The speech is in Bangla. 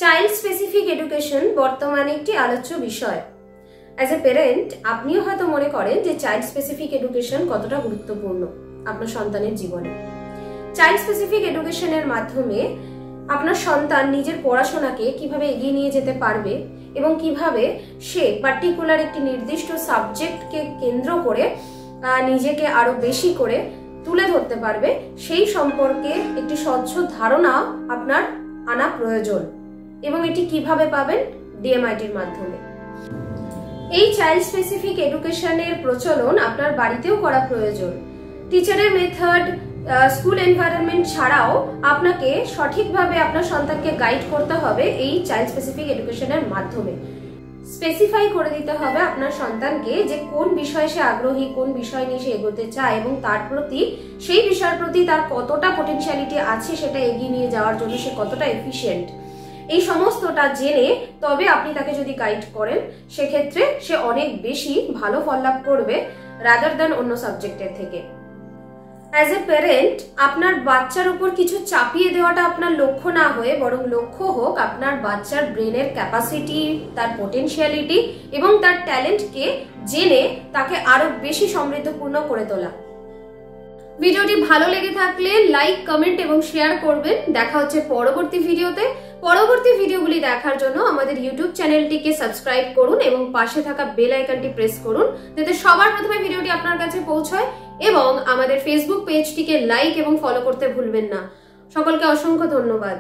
চাইল্ড স্পেসিফিক এডুকেশন বর্তমানে একটি আলোচ্য বিষয়। অ্যাজ এ প্যারেন্ট আপনিও হয়তো মনে করেন যে চাইল্ড স্পেসিফিক এডুকেশন কতটা গুরুত্বপূর্ণ আপনার সন্তানের জীবনে। চাইল্ড স্পেসিফিক এডুকেশনের মাধ্যমে আপনার সন্তান নিজের পড়াশোনাকে কিভাবে এগিয়ে নিয়ে যেতে পারবে এবং কিভাবে সে পার্টিকুলার একটি নির্দিষ্ট সাবজেক্টকে কেন্দ্র করে নিজেকে আরো বেশি করে তুলে ধরতে পারবে, সেই সম্পর্কে একটি স্বচ্ছ ধারণা আপনার আনা প্রয়োজন। এবং এটি কিভাবে পাবেন? ডিএমআইটির মাধ্যমে। এই চাইল্ড স্পেসিফিক এডুকেশনের প্রচলন আপনার বাড়িতেও করা প্রয়োজন। টিচারের মেথড, স্কুল এনভায়রনমেন্ট ছাড়াও আপনাকে সঠিকভাবে আপনার সন্তানকে গাইড করতে হবে এই চাইল্ড স্পেসিফিক এডুকেশনের মাধ্যমে। স্পেসিফাই করে দিতে হবে আপনার সন্তানকে যে কোন বিষয়ে সে আগ্রহী, কোন বিষয় নিয়ে সে এগোতে চায় এবং তার প্রতি, সেই বিষয়ের প্রতি তার কতটা পটেনশিয়ালিটি আছে সেটা এগিয়ে নিয়ে যাওয়ার জন্য সে কতটা এফিশিয়েন্ট, এই সমস্তটা জেনে তবে আপনি তাকে যদি গাইড করেন সেক্ষেত্রে সে অনেক বেশি ভালো ফল লাভ করবে রাদার দ্যান অন্য সাবজেক্টের থেকে। অ্যাজ এ প্যারেন্ট আপনার বাচ্চার উপর কিছু চাপিয়ে দেওয়াটা আপনার লক্ষ্য না হয়ে বরং লক্ষ্য হোক আপনার বাচ্চার ব্রেনের ক্যাপাসিটি, তার পটেনশিয়ালিটি এবং তার ট্যালেন্টকে জেনে তাকে আরো বেশি সমৃদ্ধপূর্ণ করে তোলা। ভিডিওটি ভালো লেগে থাকলে লাইক, কমেন্ট এবং শেয়ার করবেন। দেখা হচ্ছে পরবর্তী ভিডিওতে। পরবর্তী ভিডিওগুলি দেখার জন্য আমাদের ইউটিউব চ্যানেলটিকে সাবস্ক্রাইব করুন এবং পাশে থাকা বেল আইকনটি প্রেস করুন যাতে সবার প্রথমে ভিডিওটি আপনার কাছে পৌঁছায়, এবং আমাদের ফেসবুক পেজটিকে লাইক এবং ফলো করতে ভুলবেন না। সকলকে অসংখ্য ধন্যবাদ।